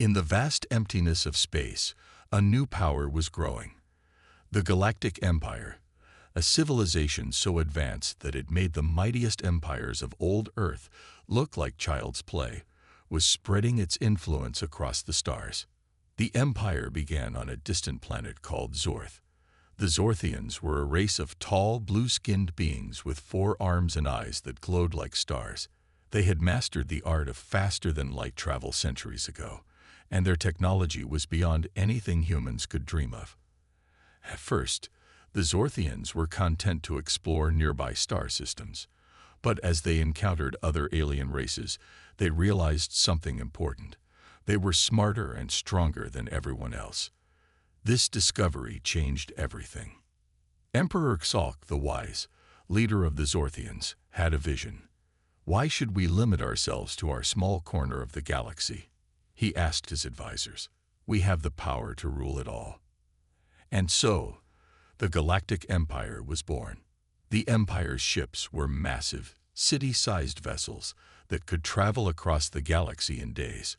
In the vast emptiness of space, a new power was growing. The Galactic Empire, a civilization so advanced that it made the mightiest empires of old Earth look like child's play, was spreading its influence across the stars. The empire began on a distant planet called Zorth. The Zorthians were a race of tall, blue-skinned beings with 4 arms and eyes that glowed like stars. They had mastered the art of faster-than-light travel centuries ago, and their technology was beyond anything humans could dream of. At first, the Zorthians were content to explore nearby star systems, but as they encountered other alien races, they realized something important. They were smarter and stronger than everyone else. This discovery changed everything. Emperor Xalk the Wise, leader of the Zorthians, had a vision. Why should we limit ourselves to our small corner of the galaxy? He asked his advisors. We have the power to rule it all. And so, the Galactic Empire was born. The Empire's ships were massive, city-sized vessels that could travel across the galaxy in days.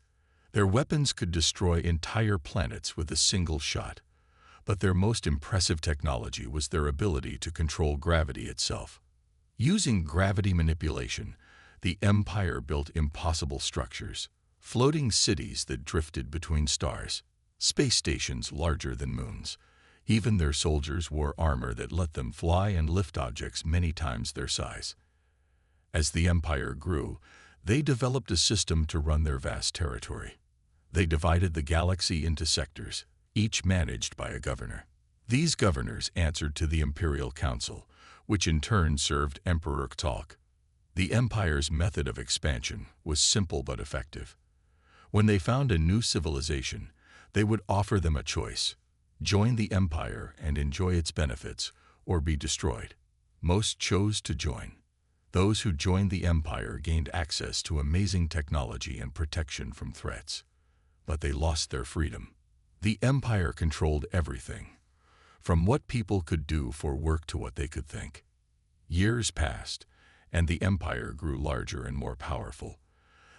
Their weapons could destroy entire planets with a single shot, but their most impressive technology was their ability to control gravity itself. Using gravity manipulation, the Empire built impossible structures, floating cities that drifted between stars, space stations larger than moons. Even their soldiers wore armor that let them fly and lift objects many times their size. As the Empire grew, they developed a system to run their vast territory. They divided the galaxy into sectors, each managed by a governor. These governors answered to the Imperial Council, which in turn served Emperor Xalk. The Empire's method of expansion was simple but effective. When they found a new civilization, they would offer them a choice: join the Empire and enjoy its benefits, or be destroyed. Most chose to join. Those who joined the Empire gained access to amazing technology and protection from threats. But they lost their freedom. The Empire controlled everything, from what people could do for work to what they could think. Years passed, and the Empire grew larger and more powerful.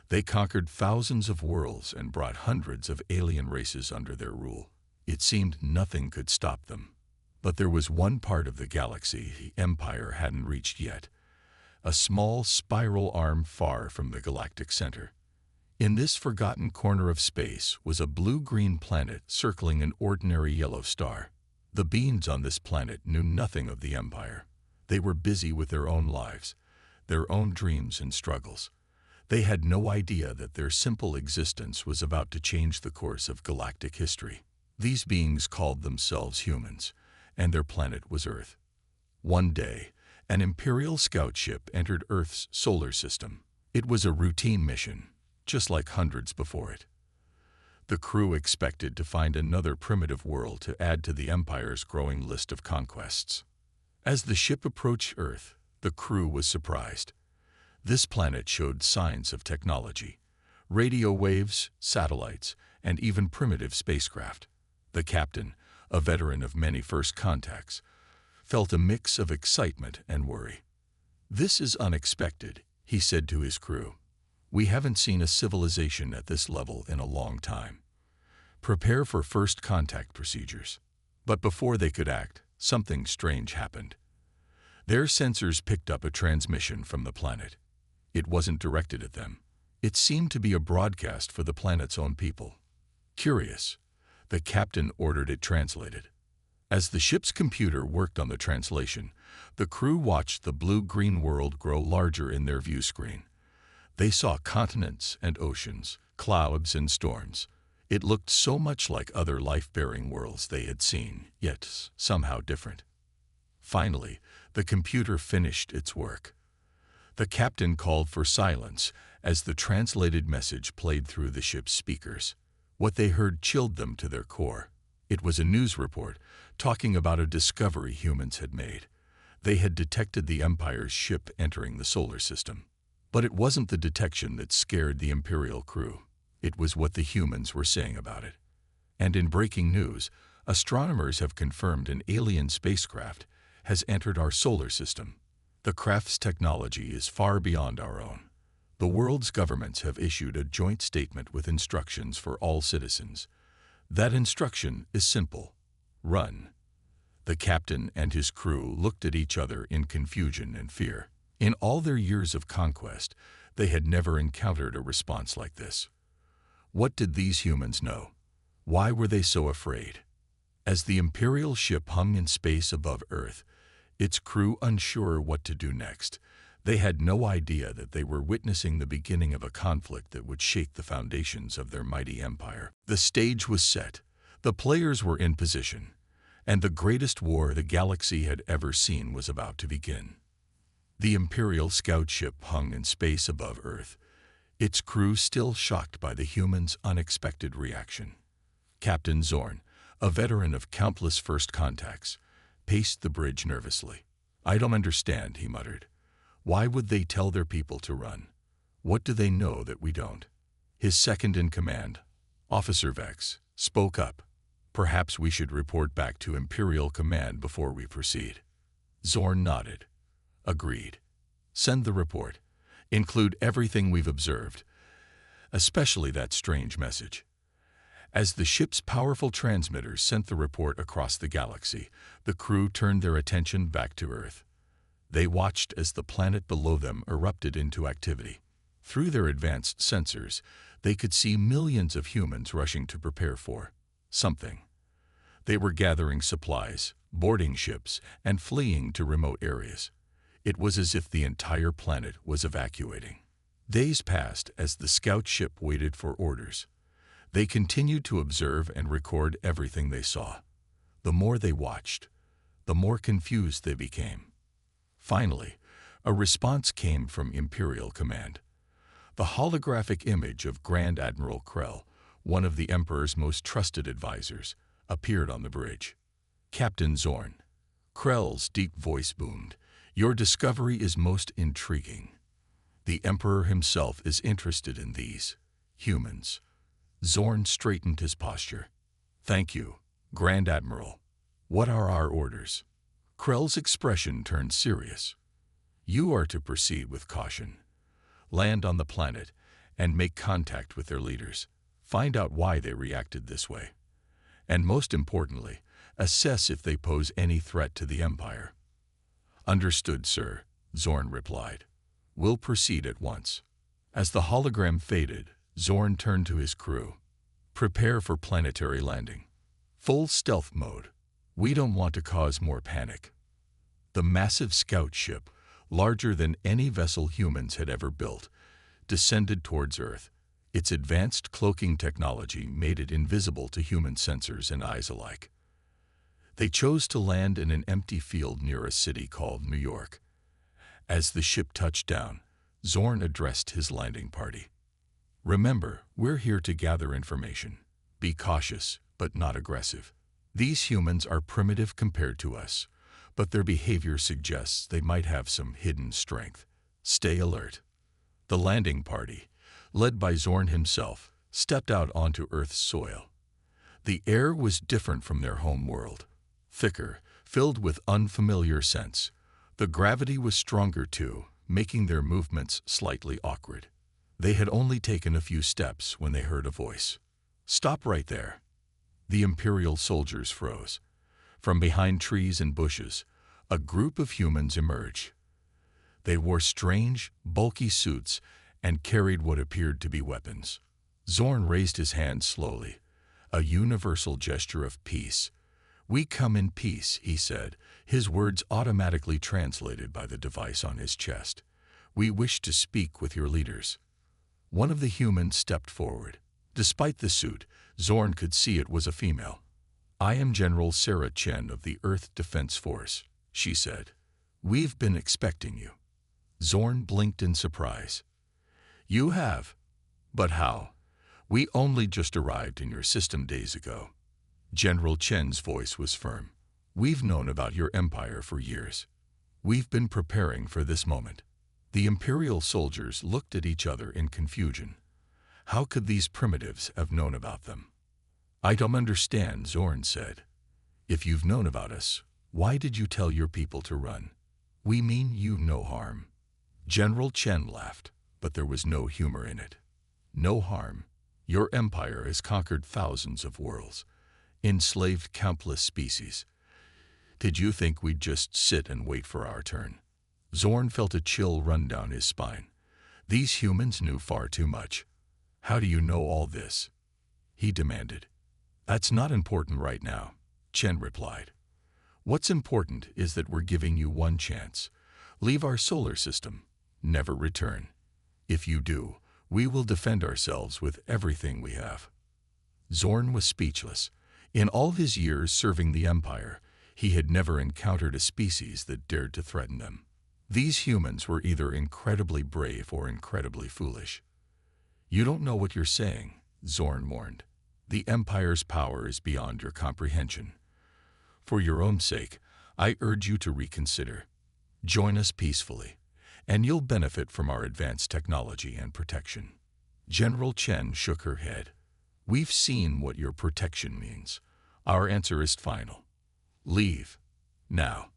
They conquered thousands of worlds and brought hundreds of alien races under their rule. It seemed nothing could stop them. But there was one part of the galaxy the Empire hadn't reached yet, a small spiral arm far from the galactic center. In this forgotten corner of space was a blue-green planet circling an ordinary yellow star. The beings on this planet knew nothing of the Empire. They were busy with their own lives, their own dreams and struggles. They had no idea that their simple existence was about to change the course of galactic history. These beings called themselves humans, and their planet was Earth. One day, an Imperial scout ship entered Earth's solar system. It was a routine mission, just like hundreds before it. The crew expected to find another primitive world to add to the Empire's growing list of conquests. As the ship approached Earth, the crew was surprised. This planet showed signs of technology: radio waves, satellites, and even primitive spacecraft. The captain, a veteran of many first contacts, felt a mix of excitement and worry. "This is unexpected," he said to his crew. "We haven't seen a civilization at this level in a long time. Prepare for first contact procedures." But before they could act, something strange happened. Their sensors picked up a transmission from the planet. It wasn't directed at them. It seemed to be a broadcast for the planet's own people. Curious, the captain ordered it translated. As the ship's computer worked on the translation, the crew watched the blue-green world grow larger in their view screen. They saw continents and oceans, clouds and storms. It looked so much like other life-bearing worlds they had seen, yet somehow different. Finally, the computer finished its work. The captain called for silence as the translated message played through the ship's speakers. What they heard chilled them to their core. It was a news report talking about a discovery humans had made. They had detected the Empire's ship entering the solar system. But it wasn't the detection that scared the Imperial crew. It was what the humans were saying about it. And in breaking news, astronomers have confirmed an alien spacecraft has entered our solar system. The craft's technology is far beyond our own, The world's governments have issued a joint statement with instructions for all citizens. That instruction is simple: run. The captain and his crew looked at each other in confusion and fear. In all their years of conquest, they had never encountered a response like this. What did these humans know? Why were they so afraid? As the Imperial ship hung in space above Earth, its crew unsure what to do next, they had no idea that they were witnessing the beginning of a conflict that would shake the foundations of their mighty empire. The stage was set, the players were in position, and the greatest war the galaxy had ever seen was about to begin. The Imperial scout ship hung in space above Earth, its crew still shocked by the humans' unexpected reaction. Captain Zorn, a veteran of countless first contacts, paced the bridge nervously. "I don't understand," he muttered. "Why would they tell their people to run? What do they know that we don't?" His second-in-command, Officer Vex, spoke up. "Perhaps we should report back to Imperial Command before we proceed." Zorn nodded. "Agreed. Send the report. Include everything we've observed, especially that strange message." As the ship's powerful transmitters sent the report across the galaxy, the crew turned their attention back to Earth. They watched as the planet below them erupted into activity. Through their advanced sensors, they could see millions of humans rushing to prepare for something. They were gathering supplies, boarding ships, and fleeing to remote areas. It was as if the entire planet was evacuating. Days passed as the scout ship waited for orders. They continued to observe and record everything they saw. The more they watched, the more confused they became. Finally, a response came from Imperial Command. The holographic image of Grand Admiral Krell, one of the Emperor's most trusted advisors, appeared on the bridge. "Captain Zorn," Krell's deep voice boomed, "your discovery is most intriguing. The Emperor himself is interested in these humans." Zorn straightened his posture. "Thank you, Grand Admiral. What are our orders?" Krell's expression turned serious. "You are to proceed with caution. Land on the planet and make contact with their leaders. Find out why they reacted this way. And most importantly, assess if they pose any threat to the Empire." "Understood, sir," Zorn replied. "We'll proceed at once." As the hologram faded, Zorn turned to his crew. "Prepare for planetary landing. Full stealth mode. We don't want to cause more panic." The massive scout ship, larger than any vessel humans had ever built, descended towards Earth. Its advanced cloaking technology made it invisible to human sensors and eyes alike. They chose to land in an empty field near a city called New York. As the ship touched down, Zorn addressed his landing party. "Remember, we're here to gather information. Be cautious, but not aggressive. These humans are primitive compared to us, but their behavior suggests they might have some hidden strength. Stay alert." The landing party, led by Zorn himself, stepped out onto Earth's soil. The air was different from their home world. Thicker, filled with unfamiliar scents. The gravity was stronger too, making their movements slightly awkward. They had only taken a few steps when they heard a voice. "Stop right there." The Imperial soldiers froze. From behind trees and bushes, a group of humans emerged. They wore strange, bulky suits and carried what appeared to be weapons. Zorn raised his hand slowly, a universal gesture of peace. "We come in peace," he said, his words automatically translated by the device on his chest. "We wish to speak with your leaders." One of the humans stepped forward. Despite the suit, Zorn could see it was a female. "I am General Sarah Chen of the Earth Defense Force," she said. "We've been expecting you." Zorn blinked in surprise. "You have? But how? We only just arrived in your system days ago." General Chen's voice was firm. "We've known about your empire for years. We've been preparing for this moment." The Imperial soldiers looked at each other in confusion. How could these primitives have known about them? "I don't understand," Zorn said. "If you've known about us, why did you tell your people to run? We mean you no harm." General Chen laughed. but there was no humor in it. No harm. Your empire has conquered thousands of worlds, enslaved countless species. Did you think we'd just sit and wait for our turn? Zorn felt a chill run down his spine. These humans knew far too much. How do you know all this? He demanded. That's not important right now, Chen replied. What's important is that we're giving you one chance. Leave our solar system. Never return. If you do, we will defend ourselves with everything we have. Zorn was speechless. In all his years serving the Empire, he had never encountered a species that dared to threaten them. These humans were either incredibly brave or incredibly foolish. You don't know what you're saying, Zorn warned. The Empire's power is beyond your comprehension. For your own sake, I urge you to reconsider. Join us peacefully, and you'll benefit from our advanced technology and protection. General Chen shook her head. We've seen what your protection means. Our answer is final. Leave. Now.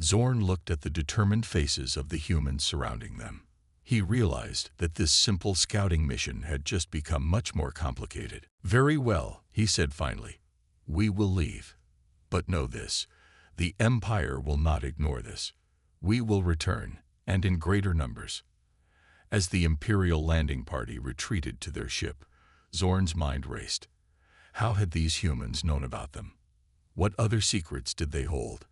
Zorn looked at the determined faces of the humans surrounding them. He realized that this simple scouting mission had just become much more complicated. Very well, he said finally. We will leave. But know this, the Empire will not ignore this. We will return, and in greater numbers. As the Imperial landing party retreated to their ship, Zorn's mind raced. How had these humans known about them? What other secrets did they hold?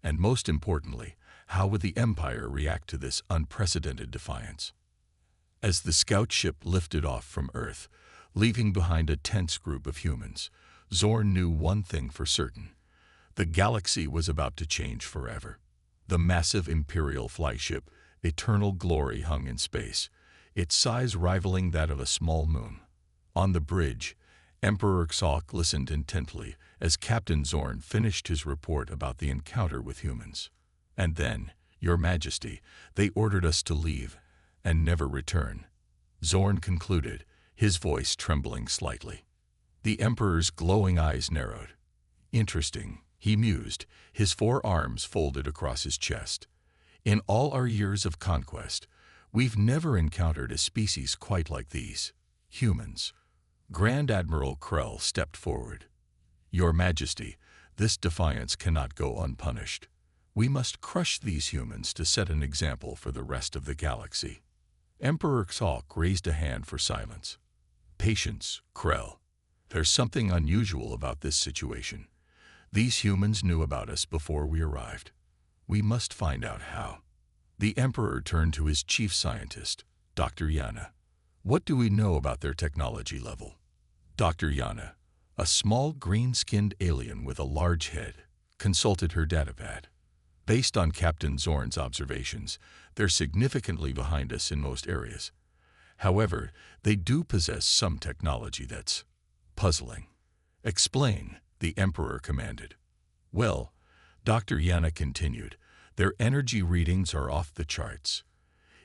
And most importantly, how would the Empire react to this unprecedented defiance? As the scout ship lifted off from Earth, leaving behind a tense group of humans, Zorn knew one thing for certain. The galaxy was about to change forever. The massive Imperial flagship, Eternal Glory, hung in space, its size rivaling that of a small moon. On the bridge, Emperor Xalk listened intently as Captain Zorn finished his report about the encounter with humans. And then, Your Majesty, they ordered us to leave and never return. Zorn concluded, his voice trembling slightly. The Emperor's glowing eyes narrowed. Interesting, he mused, his 4 arms folded across his chest. In all our years of conquest, we've never encountered a species quite like these, humans. Grand Admiral Krell stepped forward. Your Majesty, this defiance cannot go unpunished. We must crush these humans to set an example for the rest of the galaxy. Emperor Xalk raised a hand for silence. Patience, Krell. There's something unusual about this situation. These humans knew about us before we arrived. We must find out how. The Emperor turned to his chief scientist, Dr. Yana. What do we know about their technology level? Dr. Yana, a small green-skinned alien with a large head, consulted her datapad. Based on Captain Zorn's observations, they're significantly behind us in most areas. However, they do possess some technology that's puzzling. Explain, the Emperor commanded. Well, Dr. Yana continued, their energy readings are off the charts.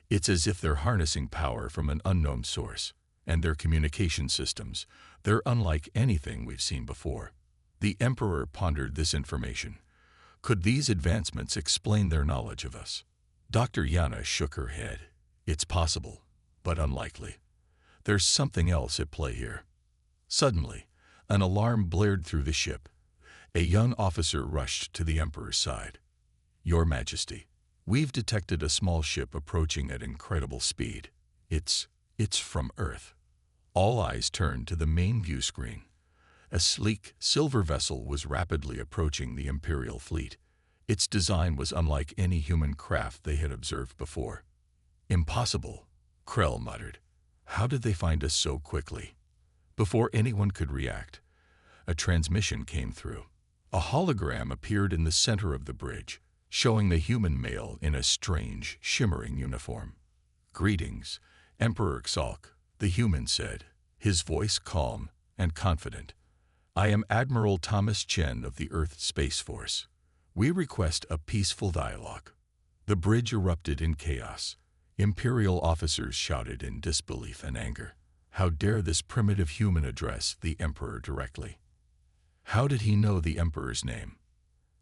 It's as if they're harnessing power from an unknown source, and their communication systems, they're unlike anything we've seen before. The Emperor pondered this information. Could these advancements explain their knowledge of us? Dr. Yana shook her head. It's possible, but unlikely. There's something else at play here. Suddenly, an alarm blared through the ship. A young officer rushed to the Emperor's side. Your Majesty, we've detected a small ship approaching at incredible speed. It's from Earth. All eyes turned to the main view screen. A sleek, silver vessel was rapidly approaching the Imperial fleet. Its design was unlike any human craft they had observed before. Impossible, Krell muttered. How did they find us so quickly? Before anyone could react, a transmission came through. A hologram appeared in the center of the bridge, showing the human male in a strange, shimmering uniform. Greetings, Emperor Xalk, the human said, his voice calm and confident. I am Admiral Thomas Chen of the Earth Space Force. We request a peaceful dialogue. The bridge erupted in chaos. Imperial officers shouted in disbelief and anger. How dare this primitive human address the Emperor directly? How did he know the Emperor's name?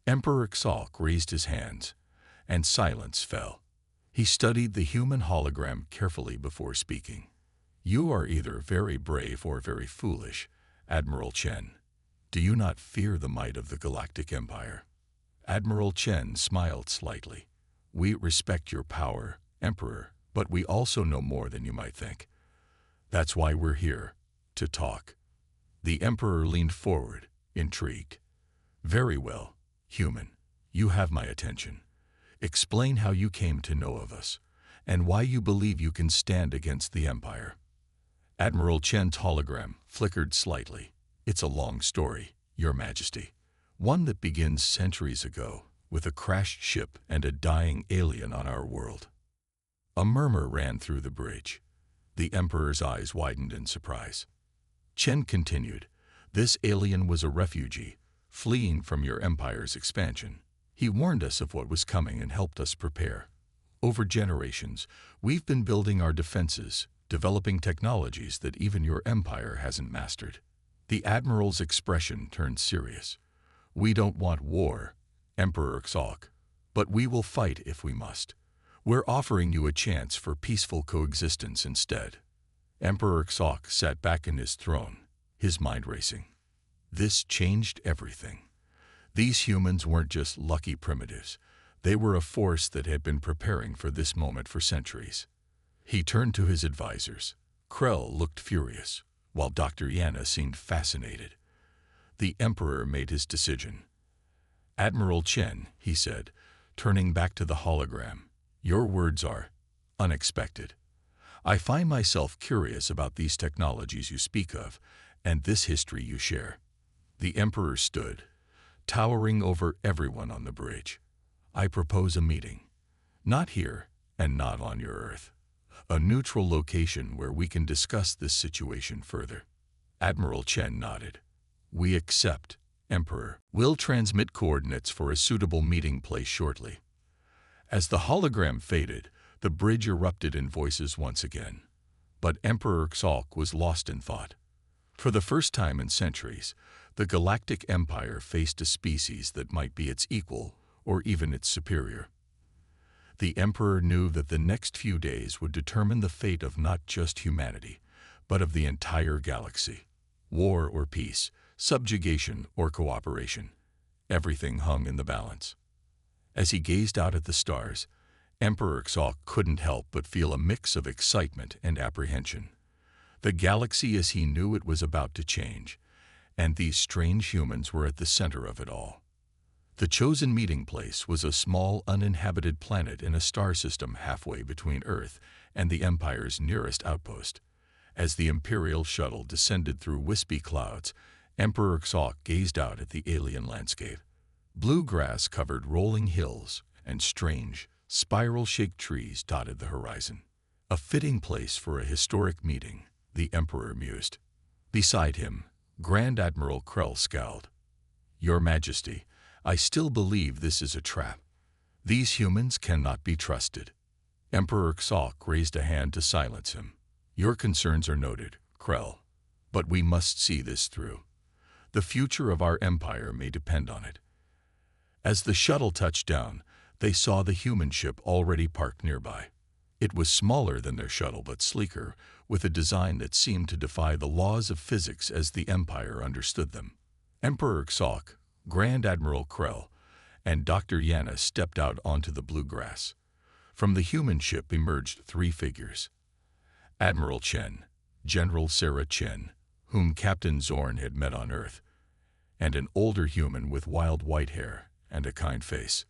Emperor Xalk raised his hands, and silence fell. He studied the human hologram carefully before speaking. "You are either very brave or very foolish, Admiral Chen. Do you not fear the might of the Galactic Empire?" Admiral Chen smiled slightly. "We respect your power, Emperor, but we also know more than you might think. That's why we're here, to talk." The Emperor leaned forward, intrigued. "Very well, human. You have my attention. Explain how you came to know of us, and why you believe you can stand against the Empire." Admiral Chen's hologram flickered slightly. "It's a long story, Your Majesty. One that begins centuries ago, with a crashed ship and a dying alien on our world." A murmur ran through the bridge. The Emperor's eyes widened in surprise. Chen continued, "This alien was a refugee, fleeing from your empire's expansion. He warned us of what was coming and helped us prepare. Over generations, we've been building our defenses, developing technologies that even your empire hasn't mastered." The Admiral's expression turned serious. "We don't want war, Emperor Xalk, but we will fight if we must. We're offering you a chance for peaceful coexistence instead." Emperor Xalk sat back in his throne, his mind racing. This changed everything. These humans weren't just lucky primitives. They were a force that had been preparing for this moment for centuries. He turned to his advisors. Krell looked furious, while Dr. Yana seemed fascinated. The Emperor made his decision. "Admiral Chen," he said, turning back to the hologram, "your words are unexpected. I find myself curious about these technologies you speak of, and this history you share." The Emperor stood, towering over everyone on the bridge. "I propose a meeting. Not here, and not on your Earth. A neutral location where we can discuss this situation further." Admiral Chen nodded. "We accept, Emperor. We'll transmit coordinates for a suitable meeting place shortly." As the hologram faded, the bridge erupted in voices once again. But Emperor Xalk was lost in thought. For the first time in centuries, the Galactic Empire faced a species that might be its equal or even its superior. The Emperor knew that the next few days would determine the fate of not just humanity, but of the entire galaxy. War or peace, subjugation or cooperation, everything hung in the balance. As he gazed out at the stars, Emperor Xalk couldn't help but feel a mix of excitement and apprehension. The galaxy as he knew it was about to change, and these strange humans were at the center of it all. The chosen meeting place was a small, uninhabited planet in a star system halfway between Earth and the Empire's nearest outpost. As the Imperial shuttle descended through wispy clouds, Emperor Xalk gazed out at the alien landscape. Blue grass covered rolling hills, and strange, spiral-shaped trees dotted the horizon. A fitting place for a historic meeting, the Emperor mused. Beside him, Grand Admiral Krell scowled. "Your Majesty, I still believe this is a trap. These humans cannot be trusted." Emperor Xalk raised a hand to silence him. "Your concerns are noted, Krell, but we must see this through. The future of our empire may depend on it." As the shuttle touched down, they saw the human ship already parked nearby. It was smaller than their shuttle but sleeker, with a design that seemed to defy the laws of physics as the Empire understood them. Emperor Xalk, Grand Admiral Krell, and Dr. Yana stepped out onto the blue grass. From the human ship emerged three figures. Admiral Chen, General Sarah Chen, whom Captain Zorn had met on Earth, and an older human with wild white hair and a kind face.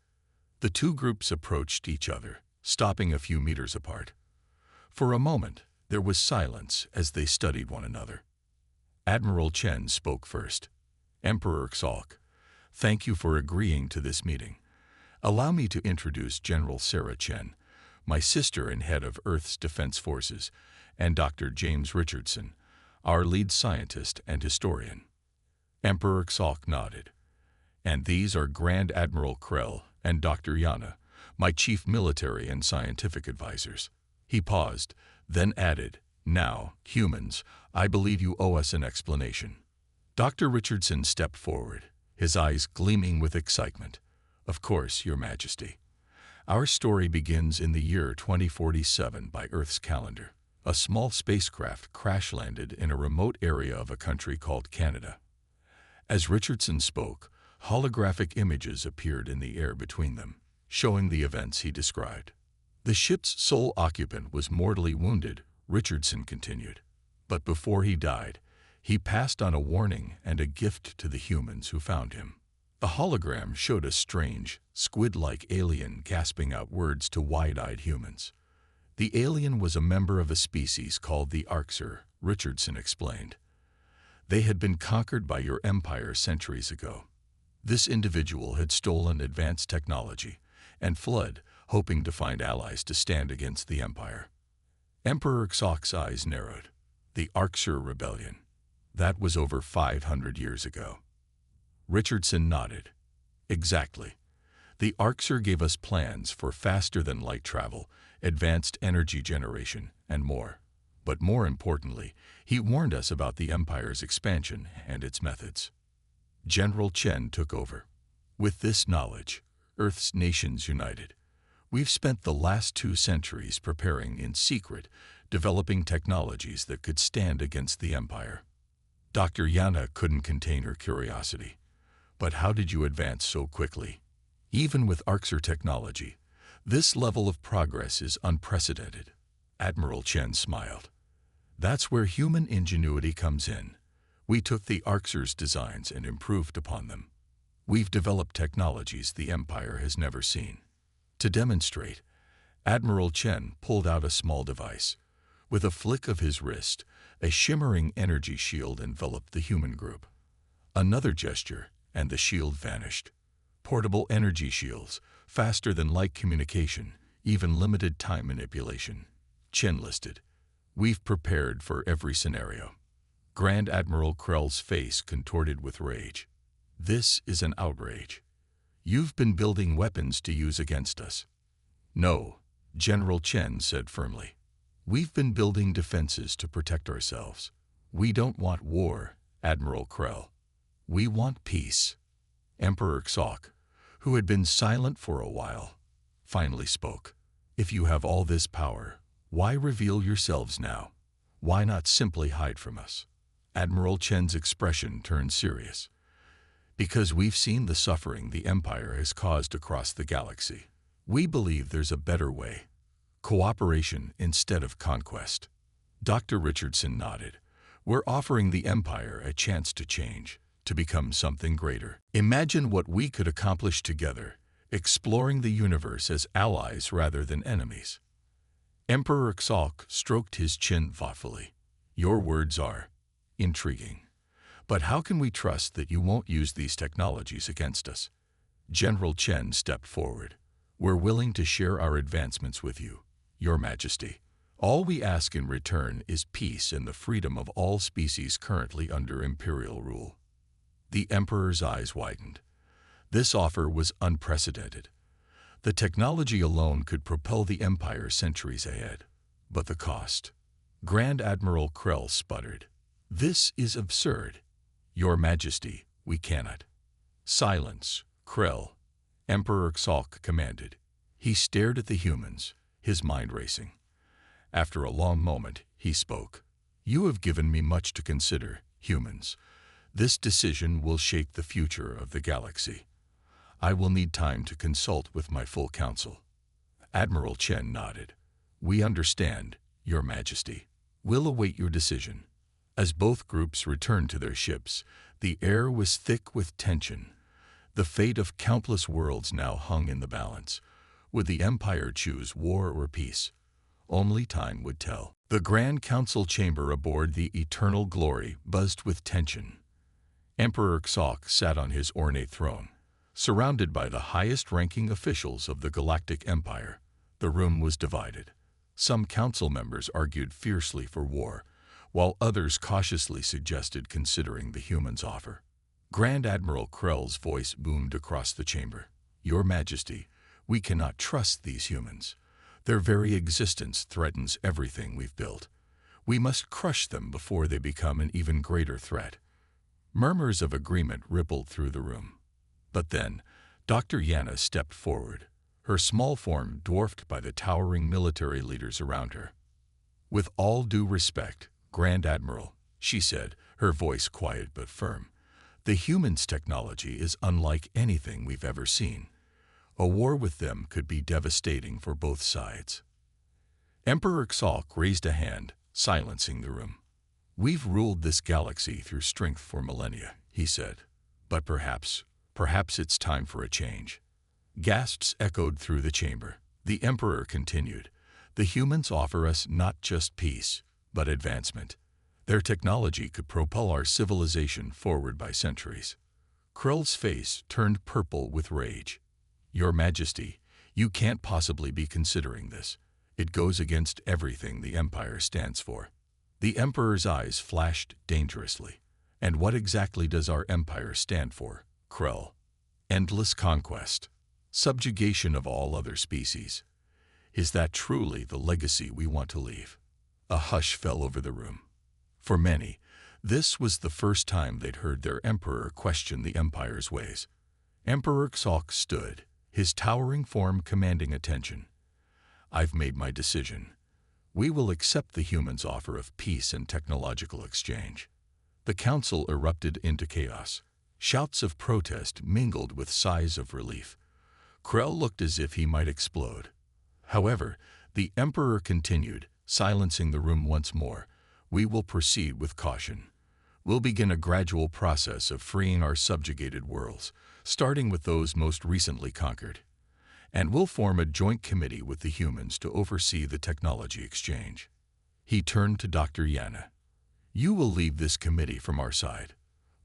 The two groups approached each other, stopping a few meters apart. For a moment, there was silence as they studied one another. Admiral Chen spoke first. "Emperor Xalk, thank you for agreeing to this meeting. Allow me to introduce General Sarah Chen, my sister and head of Earth's Defense Forces, and Dr. James Richardson, our lead scientist and historian." Emperor Xalk nodded. "And these are Grand Admiral Krell and Dr. Yana, my chief military and scientific advisors." He paused, then added, "Now, humans, I believe you owe us an explanation." Dr. Richardson stepped forward, his eyes gleaming with excitement. "Of course, Your Majesty. Our story begins in the year 2047 by Earth's calendar. A small spacecraft crash-landed in a remote area of a country called Canada. As Richardson spoke, holographic images appeared in the air between them, showing the events he described. The ship's sole occupant was mortally wounded, Richardson continued. But before he died, he passed on a warning and a gift to the humans who found him. The hologram showed a strange, squid-like alien gasping out words to wide-eyed humans. The alien was a member of a species called the Orcs, Richardson explained. They had been conquered by your empire centuries ago. This individual had stolen advanced technology and fled, hoping to find allies to stand against the empire. Emperor Xok's eyes narrowed. The Orcs rebellion. That was over 500 years ago. Richardson nodded. Exactly. The Orcs gave us plans for faster-than-light travel, advanced energy generation, and more. But more importantly, he warned us about the Empire's expansion and its methods. General Chen took over. With this knowledge, Earth's nations united. We've spent the last 2 centuries preparing in secret, developing technologies that could stand against the Empire. Dr. Yana couldn't contain her curiosity. But how did you advance so quickly? Even with Orcs technology, this level of progress is unprecedented. Admiral Chen smiled. That's where human ingenuity comes in. We took the Orcs' designs and improved upon them. We've developed technologies the Empire has never seen. To demonstrate, Admiral Chen pulled out a small device. With a flick of his wrist, a shimmering energy shield enveloped the human group. Another gesture, and the shield vanished. Portable energy shields, faster than light communication, even limited time manipulation. Chen listed. We've prepared for every scenario. Grand Admiral Krell's face contorted with rage. This is an outrage. You've been building weapons to use against us. No, General Chen said firmly. We've been building defenses to protect ourselves. We don't want war, Admiral Krell. We want peace. Emperor Xok, who had been silent for a while, finally spoke. If you have all this power, why reveal yourselves now? Why not simply hide from us? Admiral Chen's expression turned serious. Because we've seen the suffering the Empire has caused across the galaxy. We believe there's a better way. Cooperation instead of conquest. Dr. Richardson nodded. We're offering the Empire a chance to change, to become something greater. Imagine what we could accomplish together, exploring the universe as allies rather than enemies. Emperor Xok stroked his chin thoughtfully. Your words are intriguing. But how can we trust that you won't use these technologies against us? General Chen stepped forward. We're willing to share our advancements with you, Your Majesty. All we ask in return is peace and the freedom of all species currently under imperial rule. The Emperor's eyes widened. This offer was unprecedented. The technology alone could propel the Empire centuries ahead. But the cost? Grand Admiral Krell sputtered. This is absurd. Your Majesty, we cannot. Silence, Krell, Emperor Xok commanded. He stared at the humans, his mind racing. After a long moment, he spoke. You have given me much to consider, humans. This decision will shape the future of the galaxy. I will need time to consult with my full council. Admiral Chen nodded. We understand, Your Majesty. We'll await your decision. As both groups returned to their ships, the air was thick with tension. The fate of countless worlds now hung in the balance. Would the Empire choose war or peace? Only time would tell. The Grand Council chamber aboard the Eternal Glory buzzed with tension. Emperor Xok sat on his ornate throne, surrounded by the highest-ranking officials of the Galactic Empire. The room was divided. Some council members argued fiercely for war, while others cautiously suggested considering the humans' offer. Grand Admiral Krell's voice boomed across the chamber. Your Majesty, we cannot trust these humans. Their very existence threatens everything we've built. We must crush them before they become an even greater threat. Murmurs of agreement rippled through the room. But then, Dr. Yana stepped forward. her small form dwarfed by the towering military leaders around her. "With all due respect, Grand Admiral," she said, her voice quiet but firm, "the humans' technology is unlike anything we've ever seen. A war with them could be devastating for both sides." Emperor Xalk raised a hand, silencing the room. "We've ruled this galaxy through strength for millennia," he said. "But perhaps it's time for a change." Gasps echoed through the chamber. The Emperor continued, "The humans offer us not just peace, but advancement. Their technology could propel our civilization forward by centuries." Krell's face turned purple with rage. "Your Majesty, you can't possibly be considering this. It goes against everything the Empire stands for." The Emperor's eyes flashed dangerously. "And what exactly does our Empire stand for, Krell?" "Endless conquest. Subjugation of all other species. Is that truly the legacy we want to leave?" A hush fell over the room. For many, this was the first time they'd heard their Emperor question the Empire's ways. Emperor Xalk stood, his towering form commanding attention. "I've made my decision. We will accept the humans' offer of peace and technological exchange." The council erupted into chaos. Shouts of protest mingled with sighs of relief. Krell looked as if he might explode. However, the Emperor continued, silencing the room once more. "We will proceed with caution. We'll begin a gradual process of freeing our subjugated worlds, starting with those most recently conquered. And we'll form a joint committee with the humans to oversee the technology exchange." He turned to Dr. Yana. "You will lead this committee from our side.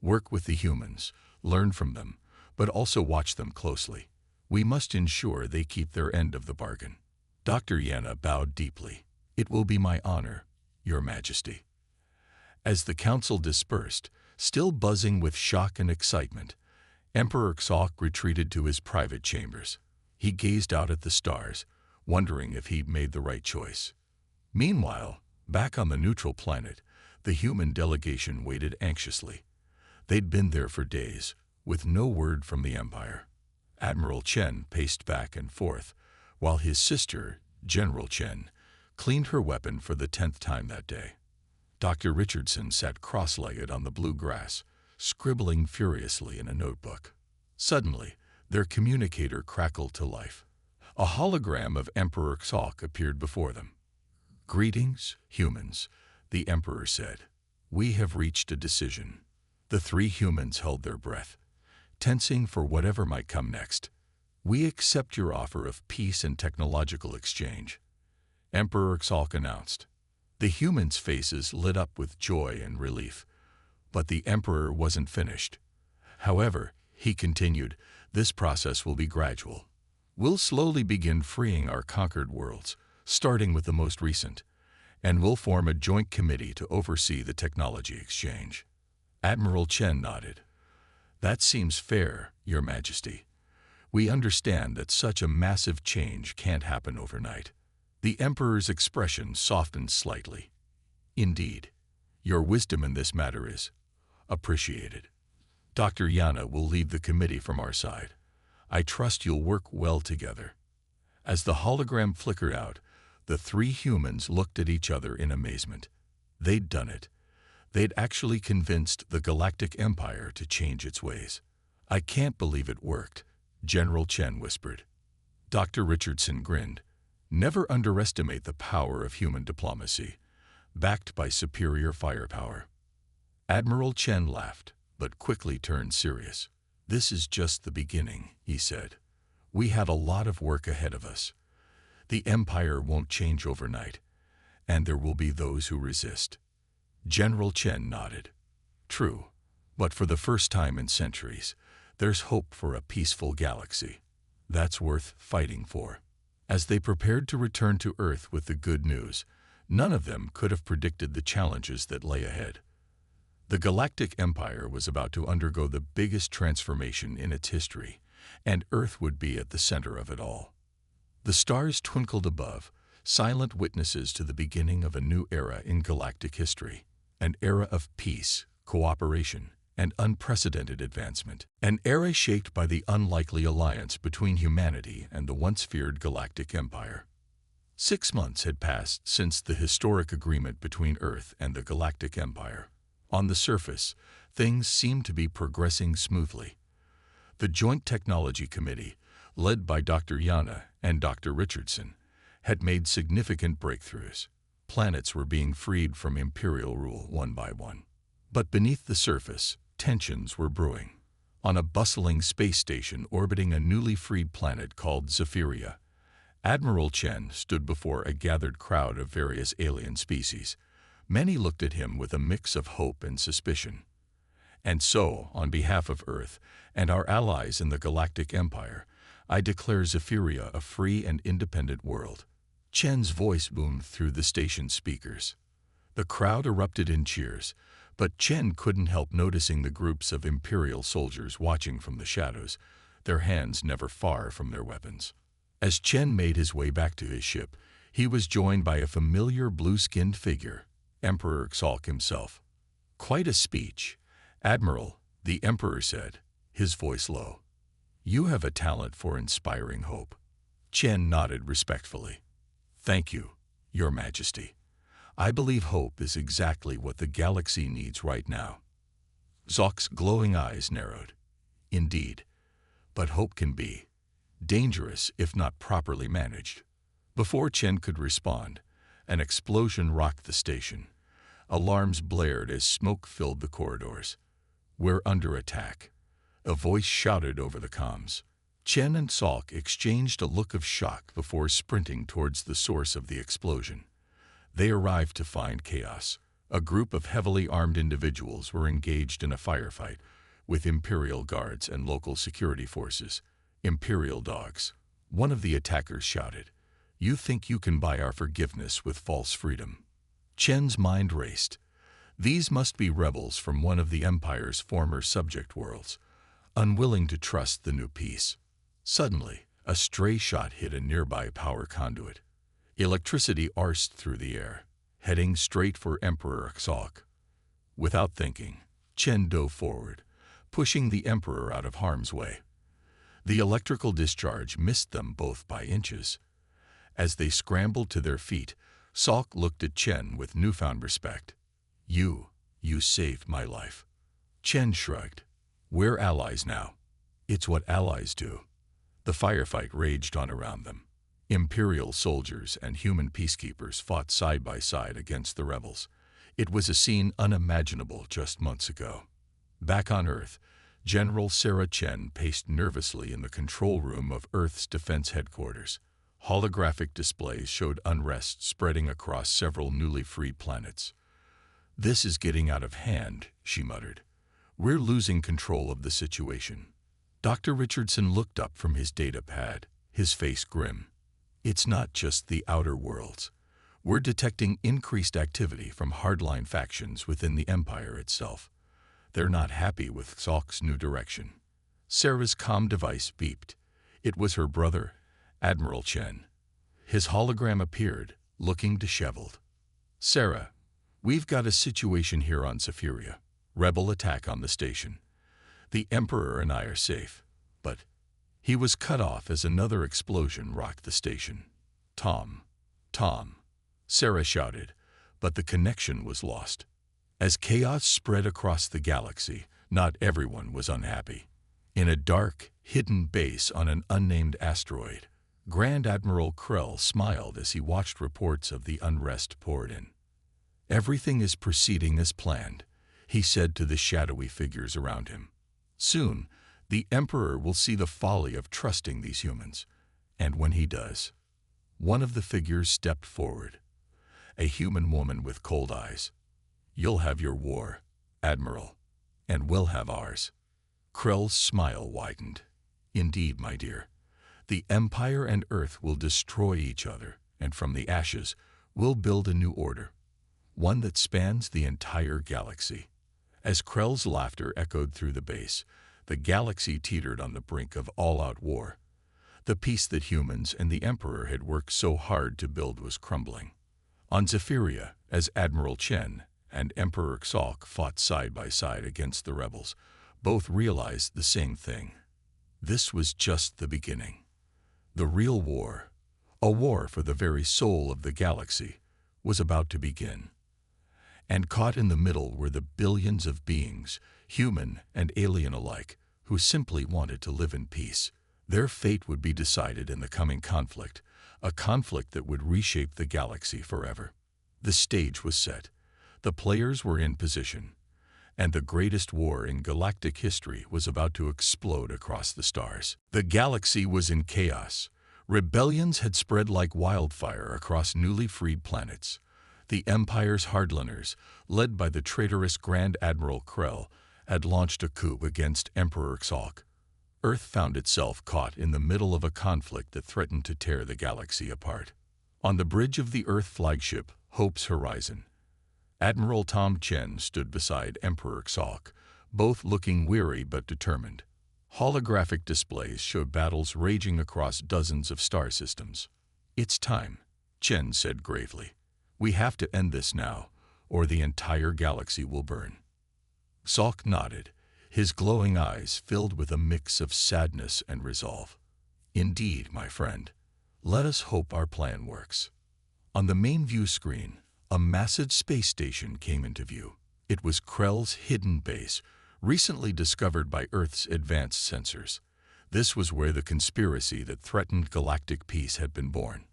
Work with the humans, learn from them, but also watch them closely. We must ensure they keep their end of the bargain." Dr. Yana bowed deeply. "It will be my honor, Your Majesty." As the council dispersed, still buzzing with shock and excitement, Emperor Xalk retreated to his private chambers. He gazed out at the stars, wondering if he'd made the right choice. Meanwhile, back on the neutral planet, the human delegation waited anxiously. They'd been there for days, with no word from the Empire. Admiral Chen paced back and forth, while his sister, General Chen, cleaned her weapon for the 10th time that day. Dr. Richardson sat cross-legged on the blue grass, scribbling furiously in a notebook. Suddenly, their communicator crackled to life. A hologram of Emperor Xalk appeared before them. "Greetings, humans," the Emperor said. "We have reached a decision." The three humans held their breath, tensing for whatever might come next. "We accept your offer of peace and technological exchange," Emperor Xalk announced. The humans' faces lit up with joy and relief. But the Emperor wasn't finished. "However," he continued, "this process will be gradual. We'll slowly begin freeing our conquered worlds, starting with the most recent, and we'll form a joint committee to oversee the technology exchange." Admiral Chen nodded. "That seems fair, Your Majesty. We understand that such a massive change can't happen overnight." The Emperor's expression softened slightly. "Indeed, your wisdom in this matter is appreciated. Dr. Yana will lead the committee from our side. I trust you'll work well together." As the hologram flickered out, the three humans looked at each other in amazement. They'd done it. They'd actually convinced the Galactic Empire to change its ways. "I can't believe it worked," General Chen whispered. Dr. Richardson grinned. "Never underestimate the power of human diplomacy, backed by superior firepower." Admiral Chen laughed, but quickly turned serious. "This is just the beginning," he said. "We have a lot of work ahead of us. The Empire won't change overnight, and there will be those who resist." General Chen nodded. "True, but for the first time in centuries, there's hope for a peaceful galaxy. That's worth fighting for." As they prepared to return to Earth with the good news, none of them could have predicted the challenges that lay ahead. The Galactic Empire was about to undergo the biggest transformation in its history, and Earth would be at the center of it all. The stars twinkled above, silent witnesses to the beginning of a new era in galactic history, an era of peace, cooperation, and unprecedented advancement. An era shaped by the unlikely alliance between humanity and the once feared Galactic Empire. 6 months had passed since the historic agreement between Earth and the Galactic Empire. On the surface, things seemed to be progressing smoothly. The Joint Technology Committee, led by Dr. Yana and Dr. Richardson, had made significant breakthroughs. Planets were being freed from Imperial rule one by one. But beneath the surface, tensions were brewing. On a bustling space station orbiting a newly freed planet called Zephyria, Admiral Chen stood before a gathered crowd of various alien species. Many looked at him with a mix of hope and suspicion. And so, on behalf of Earth and our allies in the Galactic Empire, I declare Zephyria a free and independent world. Chen's voice boomed through the station speakers. The crowd erupted in cheers, but Chen couldn't help noticing the groups of Imperial soldiers watching from the shadows, their hands never far from their weapons. As Chen made his way back to his ship, he was joined by a familiar blue-skinned figure, Emperor Xalk himself. "Quite a speech, Admiral," the Emperor said, his voice low. "You have a talent for inspiring hope." Chen nodded respectfully. "Thank you, Your Majesty. I believe hope is exactly what the galaxy needs right now." Xalk's glowing eyes narrowed. "Indeed, but hope can be dangerous if not properly managed." Before Chen could respond, an explosion rocked the station. Alarms blared as smoke filled the corridors. "We're under attack," a voice shouted over the comms. Chen and Xalk exchanged a look of shock before sprinting towards the source of the explosion. They arrived to find chaos. A group of heavily armed individuals were engaged in a firefight with Imperial guards and local security forces. "Imperial dogs," one of the attackers shouted. "You think you can buy our forgiveness with false freedom?" Chen's mind raced. These must be rebels from one of the Empire's former subject worlds, unwilling to trust the new peace. Suddenly, a stray shot hit a nearby power conduit. Electricity arced through the air, heading straight for Emperor Xalk. Without thinking, Chen dove forward, pushing the Emperor out of harm's way. The electrical discharge missed them both by inches. As they scrambled to their feet, Xalk looked at Chen with newfound respect. You saved my life." Chen shrugged. "We're allies now. It's what allies do." The firefight raged on around them. Imperial soldiers and human peacekeepers fought side by side against the rebels. It was a scene unimaginable just months ago. Back on Earth, General Sarah Chen paced nervously in the control room of Earth's defense headquarters. Holographic displays showed unrest spreading across several newly freed planets. "This is getting out of hand," she muttered. "We're losing control of the situation." Dr. Richardson looked up from his data pad, his face grim. "It's not just the outer worlds. We're detecting increased activity from hardline factions within the Empire itself. They're not happy with Xalk's new direction." Sarah's comm device beeped. It was her brother, Admiral Chen. His hologram appeared, looking disheveled. "Sarah, we've got a situation here on Zephyria. Rebel attack on the station. The Emperor and I are safe, but..." He was cut off as another explosion rocked the station. Tom, Sarah shouted, but the connection was lost. As chaos spread across the galaxy, not everyone was unhappy. In a dark, hidden base on an unnamed asteroid, Grand Admiral Krell smiled as he watched reports of the unrest poured in. "Everything is proceeding as planned," he said to the shadowy figures around him. "Soon, the Emperor will see the folly of trusting these humans. And when he does..." One of the figures stepped forward, a human woman with cold eyes. "You'll have your war, Admiral, and we'll have ours." Krell's smile widened. "Indeed, my dear. The Empire and Earth will destroy each other, and from the ashes, we'll build a new order, one that spans the entire galaxy." As Krell's laughter echoed through the base, the galaxy teetered on the brink of all-out war. The peace that humans and the Emperor had worked so hard to build was crumbling. On Zephyria, as Admiral Chen and Emperor Xalk fought side by side against the rebels. Both realized the same thing. This was just the beginning. The real war, a war for the very soul of the galaxy, was about to begin. And caught in the middle were the billions of beings, human and alien alike, who simply wanted to live in peace. Their fate would be decided in the coming conflict, a conflict that would reshape the galaxy forever. The stage was set. The players were in position, and the greatest war in galactic history was about to explode across the stars. The galaxy was in chaos. Rebellions had spread like wildfire across newly freed planets. The Empire's hardliners, led by the traitorous Grand Admiral Krell, had launched a coup against Emperor Xalk. Earth found itself caught in the middle of a conflict that threatened to tear the galaxy apart. On the bridge of the Earth flagship, Hope's Horizon, Admiral Tom Chen stood beside Emperor Xalk, both looking weary but determined. Holographic displays showed battles raging across dozens of star systems. "It's time," Chen said gravely. "We have to end this now, or the entire galaxy will burn." Xalk nodded, his glowing eyes filled with a mix of sadness and resolve. "Indeed, my friend. Let us hope our plan works." On the main view screen, a massive space station came into view. It was Krell's hidden base, recently discovered by Earth's advanced sensors. This was where the conspiracy that threatened galactic peace had been born.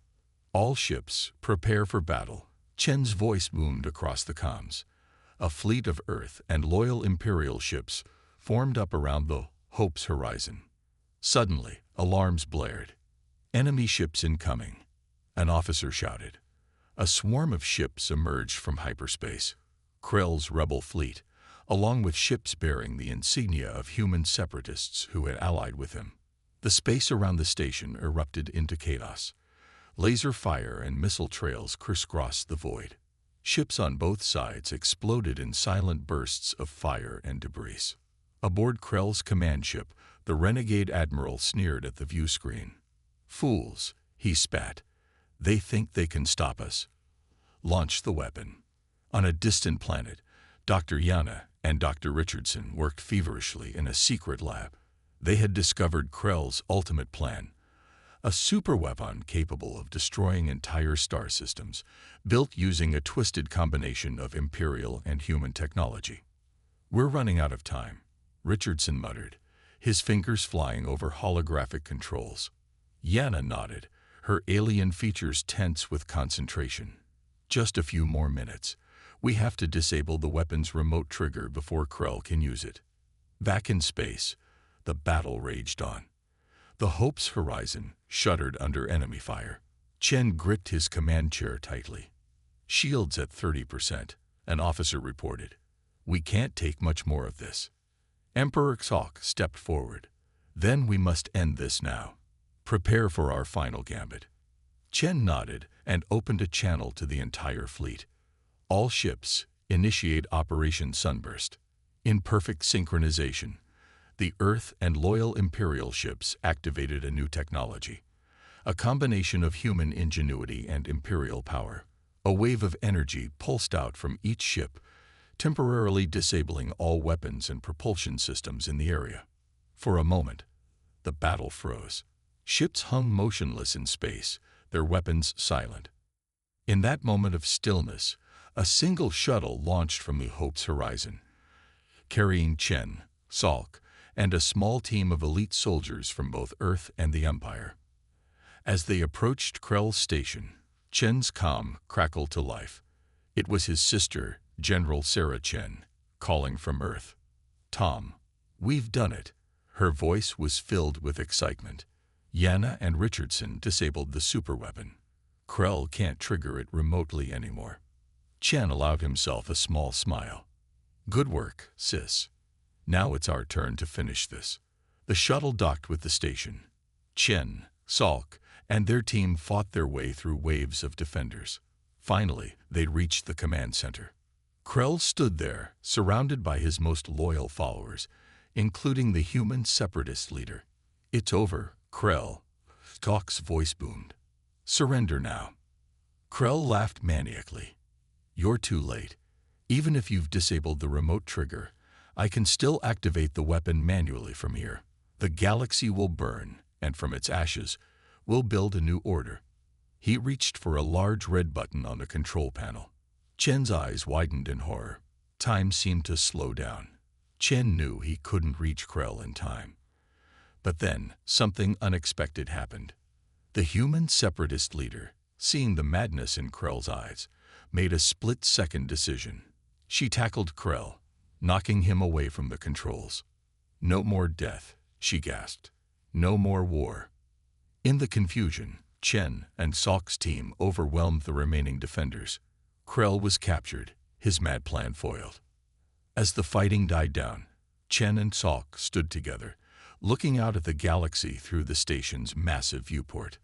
"All ships, prepare for battle," Chen's voice boomed across the comms. A fleet of Earth and loyal Imperial ships formed up around the Hope's Horizon. Suddenly, alarms blared. "Enemy ships incoming," an officer shouted. A swarm of ships emerged from hyperspace. Krell's rebel fleet, along with ships bearing the insignia of human separatists who had allied with him. The space around the station erupted into chaos. Laser fire and missile trails crisscrossed the void. Ships on both sides exploded in silent bursts of fire and debris. Aboard Krell's command ship, the renegade admiral sneered at the view screen. "Fools," he spat. "They think they can stop us." Launch the weapon. On a distant planet, Dr. Yana and Dr. Richardson worked feverishly in a secret lab. They had discovered Krell's ultimate plan, a superweapon capable of destroying entire star systems, built using a twisted combination of Imperial and human technology. "We're running out of time," Richardson muttered, his fingers flying over holographic controls. Yana nodded, her alien features tense with concentration. "Just a few more minutes. We have to disable the weapon's remote trigger before Krell can use it." Back in space, the battle raged on. The Hope's Horizon shuddered under enemy fire. Chen gripped his command chair tightly. "Shields at 30%, an officer reported. "We can't take much more of this." Emperor Xalk stepped forward. "Then we must end this now. Prepare for our final gambit." Chen nodded and opened a channel to the entire fleet. "All ships, initiate Operation Sunburst." In perfect synchronization, the Earth and loyal Imperial ships activated a new technology, a combination of human ingenuity and Imperial power. A wave of energy pulsed out from each ship, temporarily disabling all weapons and propulsion systems in the area. For a moment, the battle froze. Ships hung motionless in space, their weapons silent. In that moment of stillness, a single shuttle launched from the Hope's Horizon, carrying Chen, Xalk, and a small team of elite soldiers from both Earth and the Empire. As they approached Krell's station, Chen's comm crackled to life. It was his sister, General Sarah Chen, calling from Earth. "Tom, we've done it." Her voice was filled with excitement. "Yana and Richardson disabled the superweapon. Krell can't trigger it remotely anymore." Chen allowed himself a small smile. "Good work, sis. Now it's our turn to finish this." The shuttle docked with the station. Chen, Xalk, and their team fought their way through waves of defenders. Finally, they reached the command center. Krell stood there, surrounded by his most loyal followers, including the human separatist leader. "It's over, Krell," Xalk's voice boomed. "Surrender now." Krell laughed maniacally. "You're too late. Even if you've disabled the remote trigger, I can still activate the weapon manually from here. The galaxy will burn, and from its ashes, we'll build a new order. He reached for a large red button on the control panel. Chen's eyes widened in horror. Time seemed to slow down. Chen knew he couldn't reach Krell in time. But then, something unexpected happened. The human separatist leader, seeing the madness in Krell's eyes, made a split-second decision. She tackled Krell, knocking him away from the controls. "No more death," she gasped. "No more war." In the confusion, Chen and Sok's team overwhelmed the remaining defenders. Krell was captured, his mad plan foiled. As the fighting died down, Chen and Sok stood together, looking out at the galaxy through the station's massive viewport.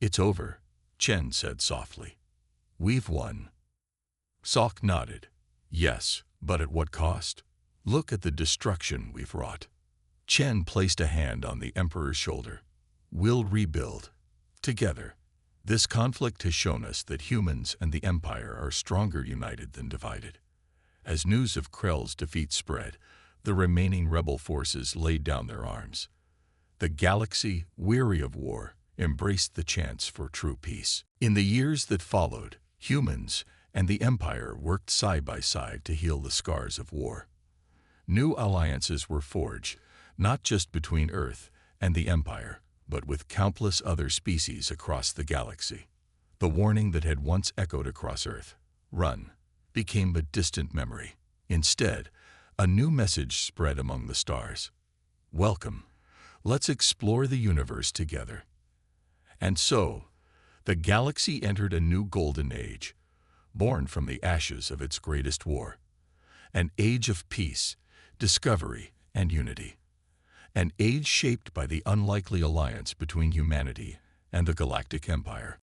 "It's over," Chen said softly. "We've won." Sok nodded. "Yes, but at what cost? Look at the destruction we've wrought." Chen placed a hand on the Emperor's shoulder. "We'll rebuild. Together." This conflict has shown us that humans and the Empire are stronger united than divided. As news of Krell's defeat spread, the remaining rebel forces laid down their arms. The galaxy, weary of war, embraced the chance for true peace. In the years that followed, humans and the Empire worked side by side to heal the scars of war. New alliances were forged, not just between Earth and the Empire, but with countless other species across the galaxy. The warning that had once echoed across Earth, "Run," became a distant memory. Instead, a new message spread among the stars. "Welcome. Let's explore the universe together." And so, the galaxy entered a new golden age, born from the ashes of its greatest war. An age of peace, discovery, and unity. An age shaped by the unlikely alliance between humanity and the Galactic Empire.